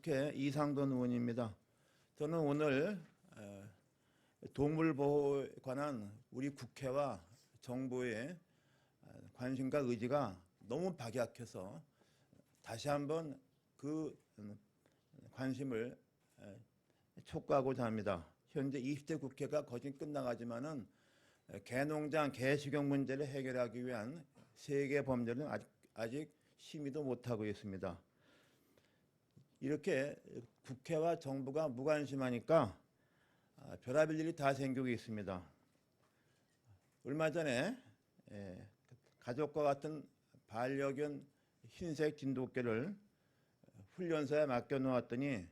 국회 이상돈 의원입니다. 저는 오늘 동물보호에 관한 우리 국회와 정부의 관심과 의지가 너무 박약해서 다시 한번 그 관심을 촉구하고자 합니다. 현재 20대 국회가 거진 끝나가지만은 개농장, 개식용 문제를 해결하기 위한 세계 법률은 아직 심의도 못하고 있습니다. 이렇게 국회와 정부가 무관심하니까 별의별 일이 다 생기고 있습니다. 얼마 전에 가족과 같은 반려견 흰색 진돗개를 훈련소에 맡겨놓았더니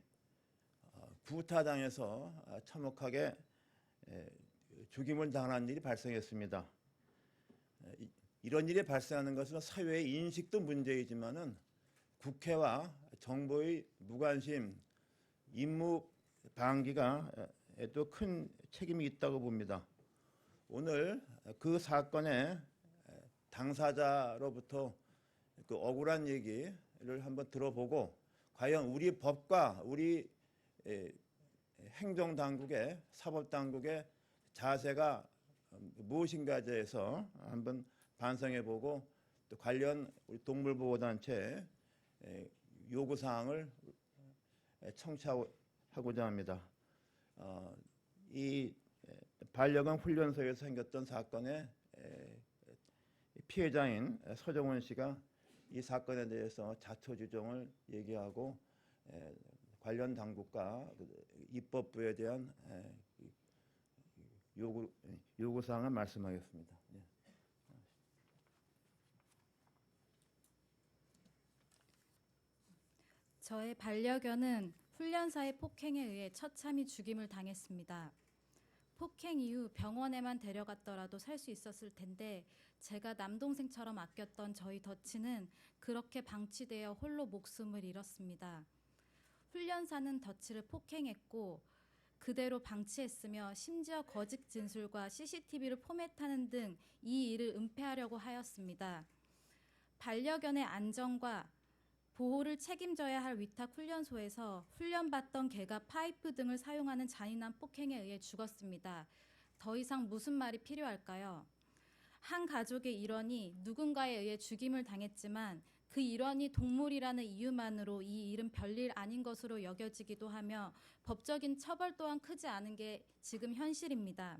구타당해서 참혹하게 죽임을 당한 일이 발생했습니다. 이런 일이 발생하는 것은 사회의 인식도 문제이지만은 국회와 정부의 무관심, 임무 방기가에도 큰 책임이 있다고 봅니다. 오늘 그 사건의 당사자로부터 그 억울한 얘기를 한번 들어보고 과연 우리 법과 우리 행정당국의 사법당국의 자세가 무엇인가에 대해서 한번 반성해보고 또 관련 우리 동물보호단체 요구사항을 청취하고자 합니다. 이 반려견 훈련소에서 생겼던 사건의 피해자인 서정원 씨가 이 사건에 대해서 자초지종을 얘기하고 관련 당국과 입법부에 대한 요구사항을 말씀하겠습니다. 저의 반려견은 훈련사의 폭행에 의해 처참히 죽임을 당했습니다. 폭행 이후 병원에만 데려갔더라도 살 수 있었을 텐데 제가 남동생처럼 아꼈던 저희 덫이는 그렇게 방치되어 홀로 목숨을 잃었습니다. 훈련사는 덫이를 폭행했고 그대로 방치했으며 심지어 거짓 진술과 CCTV를 포맷하는 등 이 일을 은폐하려고 하였습니다. 반려견의 안전과 보호를 책임져야 할 위탁훈련소에서 훈련받던 개가 파이프 등을 사용하는 잔인한 폭행에 의해 죽었습니다. 더 이상 무슨 말이 필요할까요? 한 가족의 일원이 누군가에 의해 죽임을 당했지만 그 일원이 동물이라는 이유만으로 이 일은 별일 아닌 것으로 여겨지기도 하며 법적인 처벌 또한 크지 않은 게 지금 현실입니다.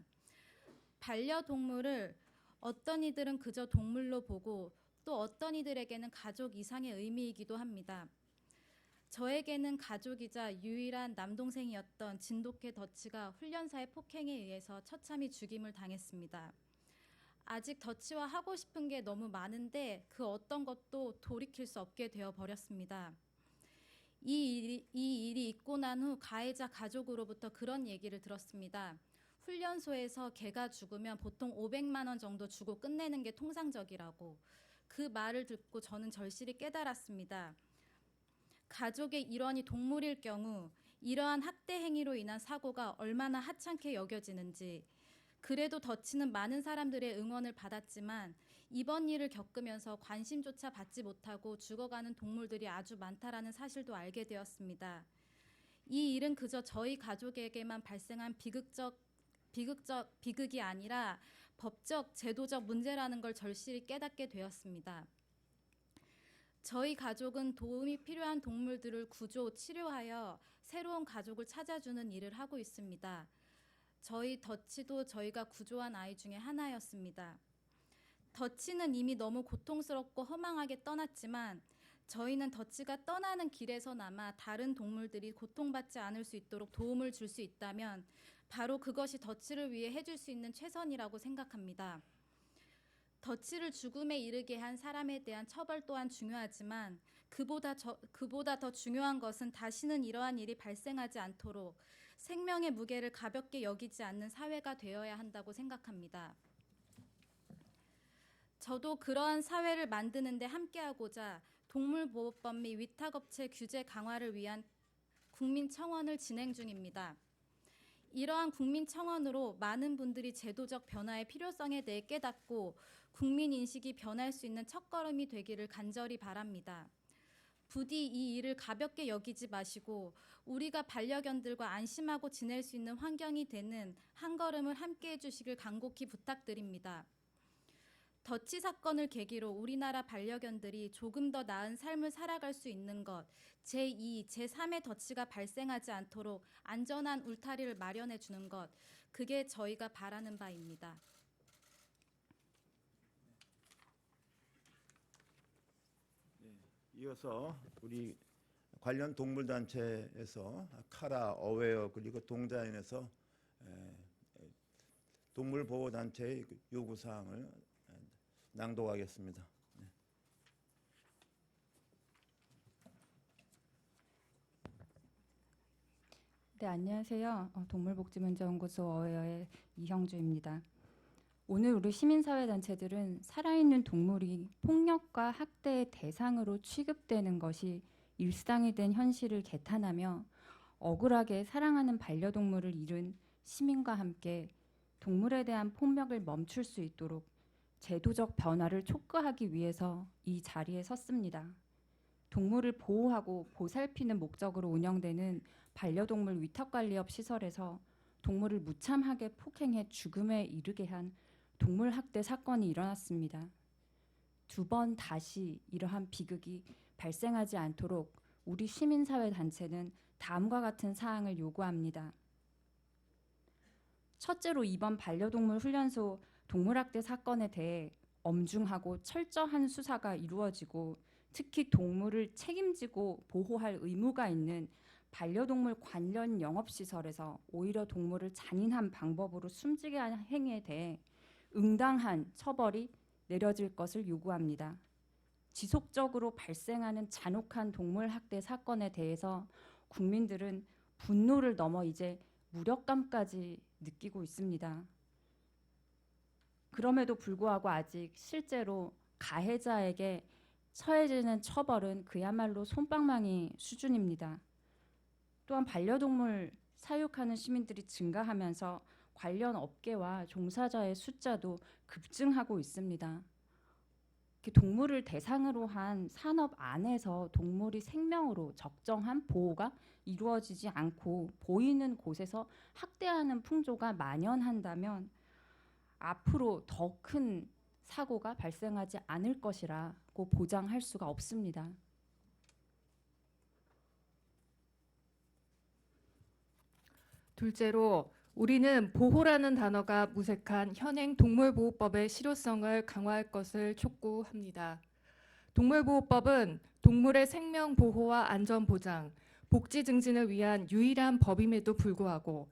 반려동물을 어떤 이들은 그저 동물로 보고 또 어떤 이들에게는 가족 이상의 의미이기도 합니다. 저에게는 가족이자 유일한 남동생이었던 진돗개 덫이가 훈련사의 폭행에 의해서 처참히 죽임을 당했습니다. 아직 덫이와 하고 싶은 게 너무 많은데 그 어떤 것도 돌이킬 수 없게 되어버렸습니다. 이 일이 있고 난 후 가해자 가족으로부터 그런 얘기를 들었습니다. 훈련소에서 개가 죽으면 보통 500만 원 정도 주고 끝내는 게 통상적이라고. 그 말을 듣고 저는 절실히 깨달았습니다. 가족의 일원이 동물일 경우 이러한 학대 행위로 인한 사고가 얼마나 하찮게 여겨지는지, 그래도 덫이는 많은 사람들의 응원을 받았지만 이번 일을 겪으면서 관심조차 받지 못하고 죽어가는 동물들이 아주 많다라는 사실도 알게 되었습니다. 이 일은 그저 저희 가족에게만 발생한 비극이 아니라 법적, 제도적 문제라는 걸 절실히 깨닫게 되었습니다. 저희 가족은 도움이 필요한 동물들을 구조, 치료하여 새로운 가족을 찾아주는 일을 하고 있습니다. 저희 덫이도 저희가 구조한 아이 중에 하나였습니다. 덫이는 이미 너무 고통스럽고 허망하게 떠났지만 저희는 덫이가 떠나는 길에서나마 다른 동물들이 고통받지 않을 수 있도록 도움을 줄 수 있다면 바로 그것이 덫이를 위해 해줄 수 있는 최선이라고 생각합니다. 덫이를 죽음에 이르게 한 사람에 대한 처벌 또한 중요하지만 그보다 더 중요한 것은 다시는 이러한 일이 발생하지 않도록 생명의 무게를 가볍게 여기지 않는 사회가 되어야 한다고 생각합니다. 저도 그러한 사회를 만드는 데 함께하고자 동물보호법 및 위탁업체 규제 강화를 위한 국민청원을 진행 중입니다. 이러한 국민청원으로 많은 분들이 제도적 변화의 필요성에 대해 깨닫고 국민인식이 변할 수 있는 첫걸음이 되기를 간절히 바랍니다. 부디 이 일을 가볍게 여기지 마시고 우리가 반려견들과 안심하고 지낼 수 있는 환경이 되는 한 걸음을 함께 해주시길 간곡히 부탁드립니다. 더치 사건을 계기로 우리나라 반려견들이 조금 더 나은 삶을 살아갈 수 있는 것, 제2, 제3의 더치가 발생하지 않도록 안전한 울타리를 마련해 주는 것, 그게 저희가 바라는 바입니다. 이어서 우리 관련 동물단체에서 카라, 어웨어 그리고 동자인에서 동물보호단체의 요구사항을 낭독하겠습니다. 네, 안녕하세요. 동물복지문제연구소 어웨어의 이형주입니다. 오늘 우리 시민사회단체들은 살아있는 동물이 폭력과 학대의 대상으로 취급되는 것이 일상이 된 현실을 개탄하며 억울하게 사랑하는 반려동물을 잃은 시민과 함께 동물에 대한 폭력을 멈출 수 있도록 제도적 변화를 촉구하기 위해서 이 자리에 섰습니다. 동물을 보호하고 보살피는 목적으로 운영되는 반려동물 위탁관리업 시설에서 동물을 무참하게 폭행해 죽음에 이르게 한 동물 학대 사건이 일어났습니다. 두 번 다시 이러한 비극이 발생하지 않도록 우리 시민사회 단체는 다음과 같은 사항을 요구합니다. 첫째로 이번 반려동물 훈련소 동물학대 사건에 대해 엄중하고 철저한 수사가 이루어지고 특히 동물을 책임지고 보호할 의무가 있는 반려동물 관련 영업시설에서 오히려 동물을 잔인한 방법으로 숨지게 한 행위에 대해 응당한 처벌이 내려질 것을 요구합니다. 지속적으로 발생하는 잔혹한 동물 학대 사건에 대해서 국민들은 분노를 넘어 이제 무력감까지 느끼고 있습니다. 그럼에도 불구하고 아직 실제로 가해자에게 처해지는 처벌은 그야말로 솜방망이 수준입니다. 또한 반려동물 사육하는 시민들이 증가하면서 관련 업계와 종사자의 숫자도 급증하고 있습니다. 동물을 대상으로 한 산업 안에서 동물이 생명으로 적정한 보호가 이루어지지 않고 보이는 곳에서 학대하는 풍조가 만연한다면 앞으로 더 큰 사고가 발생하지 않을 것이라고 보장할 수가 없습니다. 둘째로 우리는 보호라는 단어가 무색한 현행 동물보호법의 실효성을 강화할 것을 촉구합니다. 동물보호법은 동물의 생명 보호와 안전 보장, 복지 증진을 위한 유일한 법임에도 불구하고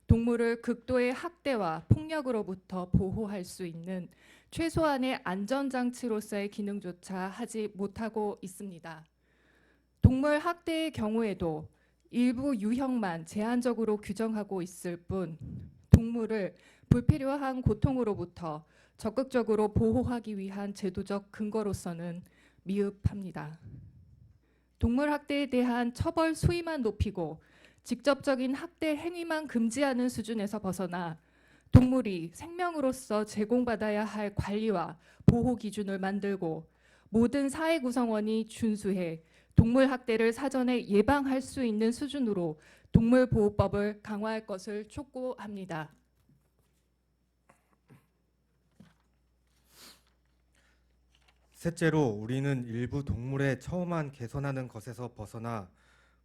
동물을 극도의 학대와 폭력으로부터 보호할 수 있는 최소한의 안전장치로서의 기능조차 하지 못하고 있습니다. 동물 학대의 경우에도 일부 유형만 제한적으로 규정하고 있을 뿐 동물을 불필요한 고통으로부터 적극적으로 보호하기 위한 제도적 근거로서는 미흡합니다. 동물 학대에 대한 처벌 수위만 높이고 직접적인 학대 행위만 금지하는 수준에서 벗어나 동물이 생명으로서 제공받아야 할 관리와 보호 기준을 만들고 모든 사회 구성원이 준수해 동물 학대를 사전에 예방할 수 있는 수준으로 동물보호법을 강화할 것을 촉구합니다. 셋째로 우리는 일부 동물의 처우만 개선하는 것에서 벗어나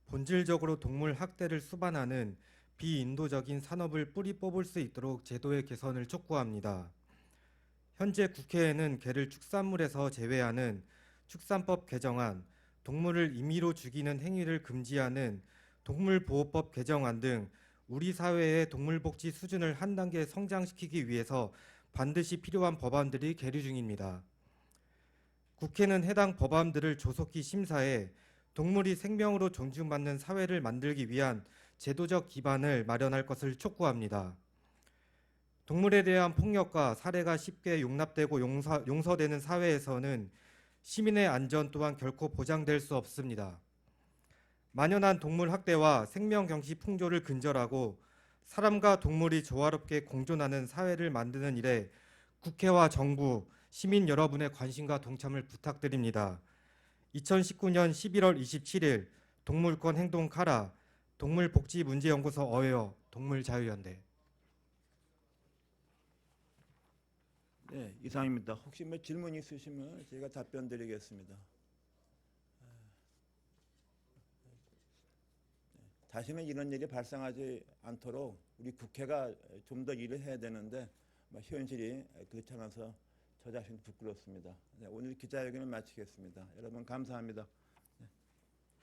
본질적으로 동물 학대를 수반하는 비인도적인 산업을 뿌리 뽑을 수 있도록 제도의 개선을 촉구합니다. 현재 국회에는 개를 축산물에서 제외하는 축산법 개정안, 동물을 임의로 죽이는 행위를 금지하는 동물보호법 개정안 등 우리 사회의 동물복지 수준을 한 단계 성장시키기 위해서 반드시 필요한 법안들이 계류 중입니다. 국회는 해당 법안들을 조속히 심사해 동물이 생명으로 존중받는 사회를 만들기 위한 제도적 기반을 마련할 것을 촉구합니다. 동물에 대한 폭력과 살해가 쉽게 용납되고 용서되는 사회에서는 시민의 안전 또한 결코 보장될 수 없습니다. 만연한 동물 학대와 생명 경시 풍조를 근절하고 사람과 동물이 조화롭게 공존하는 사회를 만드는 일에 국회와 정부, 시민 여러분의 관심과 동참을 부탁드립니다. 2019년 11월 27일 동물권 행동 카라 동물복지문제연구소 어웨어 동물자유연대. 네, 이상입니다. 혹시 뭐 질문 있으시면 제가 답변 드리겠습니다. 다시는 이런 일이 발생하지 않도록 우리 국회가 좀 더 일을 해야 되는데 현실이 그렇지 않아서 저 자신 부끄럽습니다. 네, 오늘 기자회견을 마치겠습니다. 여러분 감사합니다.